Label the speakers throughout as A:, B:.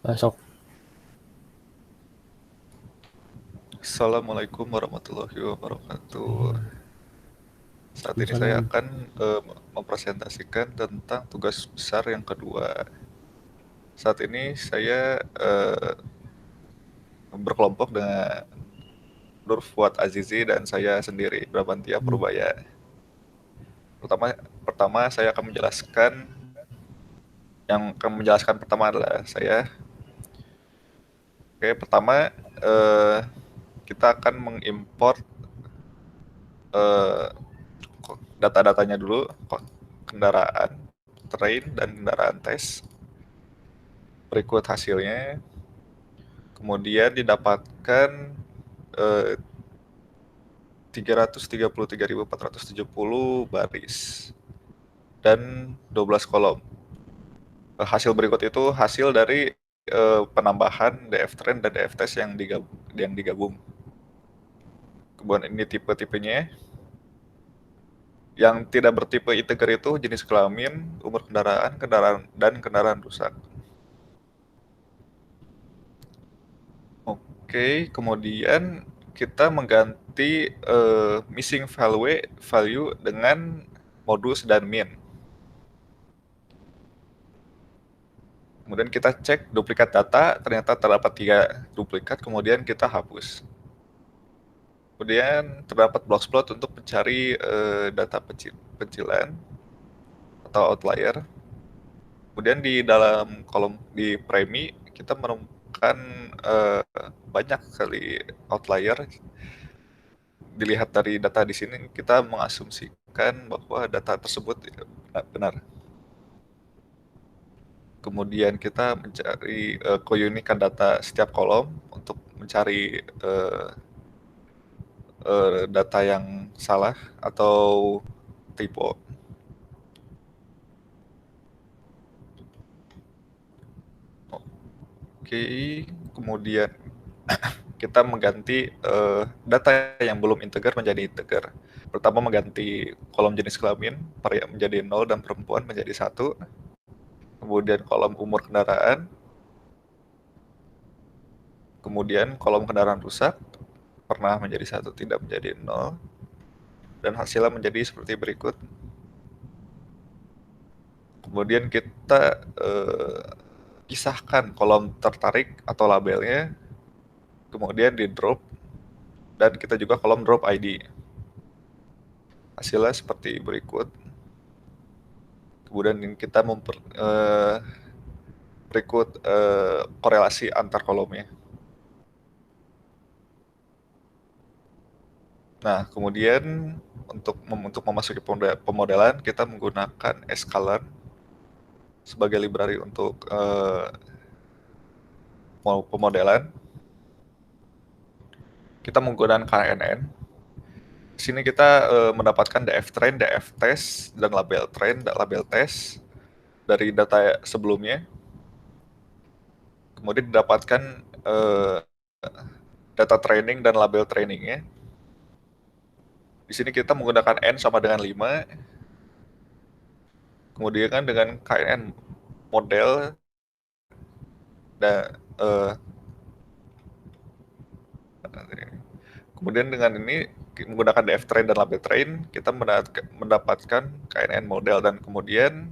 A: Masuk.
B: Assalamualaikum warahmatullahi wabarakatuh. Saat ini saya
A: Salam.
B: akan mempresentasikan tentang tugas besar yang kedua. Saat ini saya berkelompok dengan Nur Fuad Azizi dan saya sendiri, Brabantia Purbaya. Pertama, pertama saya akan menjelaskan pertama adalah saya. Oke, pertama kita akan mengimport eh, data-datanya dulu, kendaraan train dan kendaraan tes. Berikut hasilnya. Kemudian didapatkan eh, 333.470 baris dan 12 kolom. Hasil berikut itu hasil dari penambahan DF train dan DF test yang digabung. Kemudian ini tipe-tipenya. Yang tidak bertipe integer itu jenis kelamin, umur kendaraan rusak. Oke, kemudian kita mengganti missing value dengan modus dan min. Kemudian kita cek duplikat data, ternyata terdapat 3 duplikat, kemudian kita hapus. Kemudian terdapat boxplot untuk mencari data pencilan atau outlier. Kemudian di dalam kolom di premi kita menemukan banyak sekali outlier. Dilihat dari data di sini kita mengasumsikan bahwa data tersebut benar. Kemudian kita mencari keunikan data setiap kolom untuk mencari data yang salah atau typo. Oke, kemudian kita mengganti data yang belum integer menjadi integer. Pertama mengganti kolom jenis kelamin, pria menjadi 0 dan perempuan menjadi 1. Kemudian kolom umur kendaraan. Kemudian kolom kendaraan rusak, pernah menjadi 1, tidak menjadi 0. Dan hasilnya menjadi seperti berikut. Kemudian kita pisahkan kolom tertarik atau labelnya, kemudian di drop, dan kita juga kolom drop ID. Hasilnya seperti berikut. Kemudian kita berikut korelasi antar kolomnya. Nah, kemudian untuk memasuki pemodelan, kita menggunakan Escalar sebagai library untuk pemodelan. Kita menggunakan KNN. Di sini kita mendapatkan DF train, DF test, dan label train, dan label test dari data sebelumnya. Kemudian didapatkan data training dan label trainingnya. Di sini kita menggunakan N sama dengan 5. Kemudian kan dengan KNN model dan kemudian dengan ini menggunakan DF train dan label train, kita mendapatkan KNN model, dan kemudian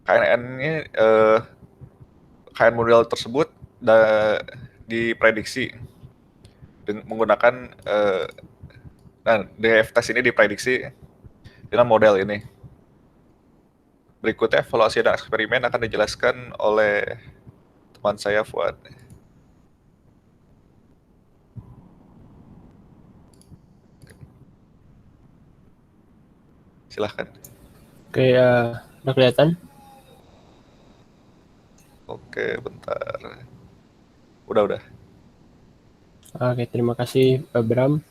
B: KNN-nya KNN model tersebut diprediksi menggunakan DF test ini diprediksi dengan model ini. Berikutnya evaluasi dan eksperimen akan dijelaskan oleh teman saya Fuad. Silahkan.
A: Oke, udah kelihatan?
B: Oke, bentar. Udah.
A: Oke, terima kasih Bram.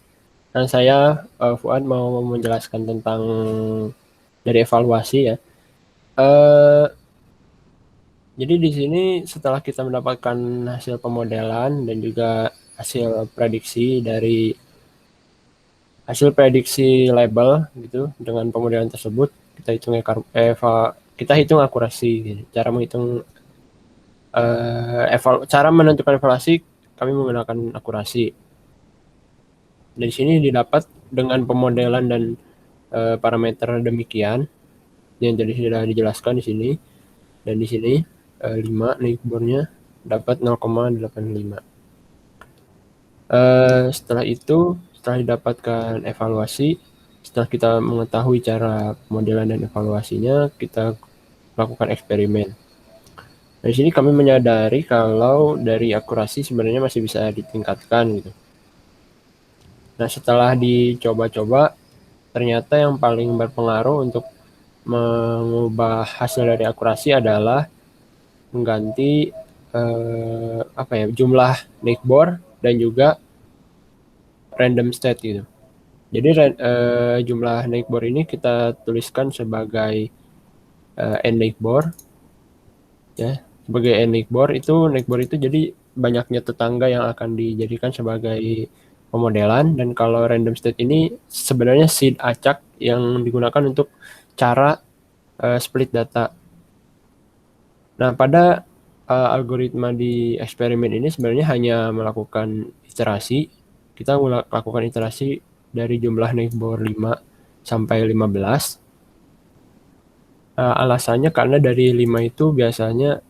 A: Dan saya Fuad mau menjelaskan tentang dari evaluasi ya. Jadi di sini setelah kita mendapatkan hasil pemodelan dan juga hasil prediksi label gitu dengan pemodelan tersebut, kita hitung akurasi gitu. Cara menghitung cara menentukan evaluasi kami menggunakan akurasi. Dari sini didapat dengan pemodelan dan parameter demikian yang tadi sudah dijelaskan di sini, dan di sini 5 neighbor-nya dapat 0,85. Setelah itu, setelah didapatkan evaluasi, setelah kita mengetahui cara pemodelan dan evaluasinya, kita lakukan eksperimen. Nah, di sini kami menyadari kalau dari akurasi sebenarnya masih bisa ditingkatkan gitu. Nah, setelah dicoba-coba, ternyata yang paling berpengaruh untuk mengubah hasil dari akurasi adalah mengganti jumlah neighbor dan juga random state gitu. Jadi jumlah neighbor ini kita tuliskan sebagai n neighbor ya. Sebagai n neighbor itu jadi banyaknya tetangga yang akan dijadikan sebagai pemodelan, dan kalau random state ini sebenarnya seed acak yang digunakan untuk cara split data. Nah, pada algoritma di eksperimen ini sebenarnya hanya melakukan iterasi. Kita melakukan iterasi dari jumlah neighbor 5 sampai 15. Alasannya karena dari 5 itu biasanya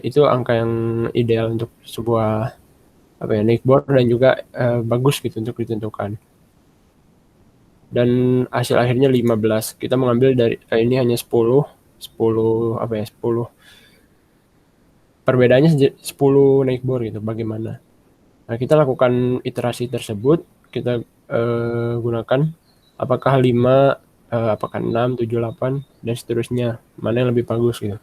A: itu angka yang ideal untuk sebuah neighbor dan juga bagus gitu untuk ditentukan. Dan hasil akhirnya 15. Kita mengambil dari ini hanya 10 perbedaannya 10 neighbor gitu, bagaimana. Nah, kita lakukan iterasi tersebut, kita gunakan apakah 5, apakah 6, 7, 8, dan seterusnya, mana yang lebih bagus gitu.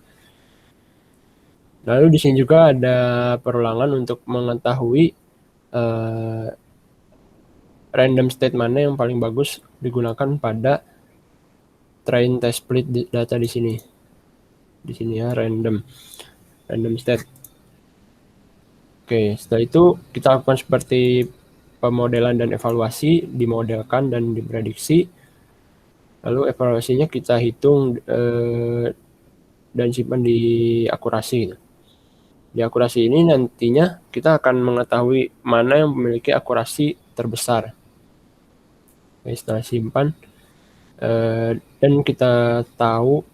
A: Lalu di sini juga ada perulangan untuk mengetahui random state mana yang paling bagus digunakan pada train test split data di sini. Di sini ya, random state. Oke, setelah itu kita lakukan seperti pemodelan dan evaluasi, dimodelkan dan diprediksi. Lalu evaluasinya kita hitung dan simpan di akurasi. Di akurasi ini nantinya kita akan mengetahui mana yang memiliki akurasi terbesar. Oke, setelah simpan dan kita tahu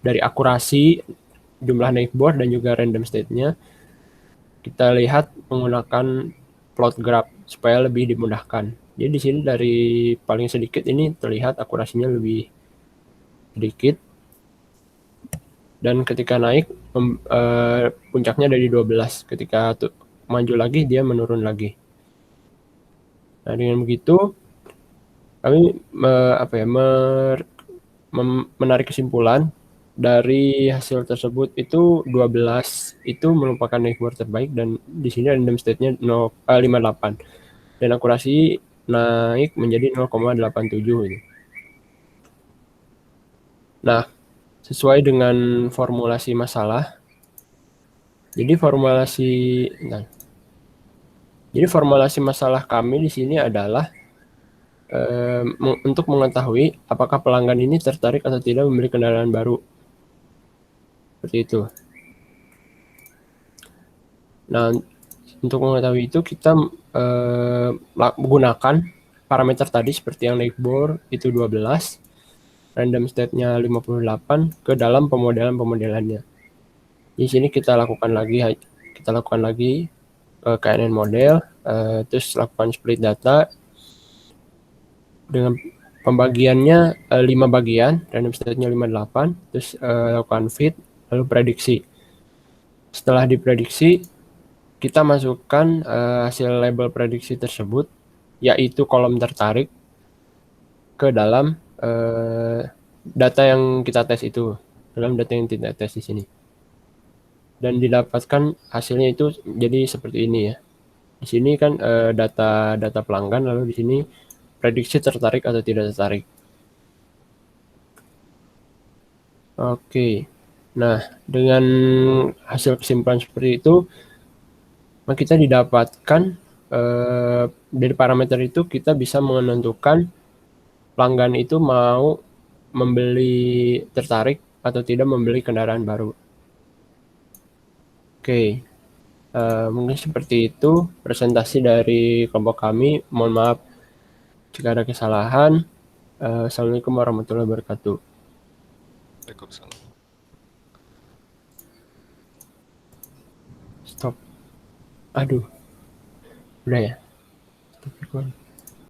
A: dari akurasi jumlah neighbor dan juga random state-nya, kita lihat menggunakan plot graph supaya lebih dimudahkan. Jadi di sini dari paling sedikit ini terlihat akurasinya lebih sedikit, dan ketika naik puncaknya dari 12, ketika maju lagi dia menurun lagi. Nah, dengan begitu kami menarik kesimpulan dari hasil tersebut itu 12 itu merupakan neighbor terbaik, dan di sini random state-nya 58 dan akurasi naik menjadi 0,87 ini. Nah, sesuai dengan formulasi masalah. Jadi formulasi masalah kami di sini adalah untuk mengetahui apakah pelanggan ini tertarik atau tidak membeli kendaraan baru. Seperti itu. Nah, untuk mengetahui itu kita menggunakan parameter tadi seperti yang neighbor itu 12, random state-nya 58 ke dalam pemodelannya. Di sini kita lakukan lagi KNN model, terus lakukan split data dengan pembagiannya 5 bagian, random state-nya 58, terus lakukan fit, lalu prediksi. Setelah diprediksi, kita masukkan hasil label prediksi tersebut, yaitu kolom tertarik, ke dalam data yang kita tes itu, dalam data yang kita tes di sini. Dan didapatkan hasilnya itu jadi seperti ini ya. Di sini kan data pelanggan, lalu di sini prediksi tertarik atau tidak tertarik. Oke. Nah, dengan hasil kesimpulan seperti itu, kita didapatkan dari parameter itu kita bisa menentukan pelanggan itu mau tertarik atau tidak membeli kendaraan baru. Oke. Oke, mungkin seperti itu presentasi dari kelompok kami. Mohon maaf jika ada kesalahan. Assalamualaikum warahmatullahi wabarakatuh.
B: Waalaikumsalam.
A: Stop. Aduh, udah ya. Stop recording.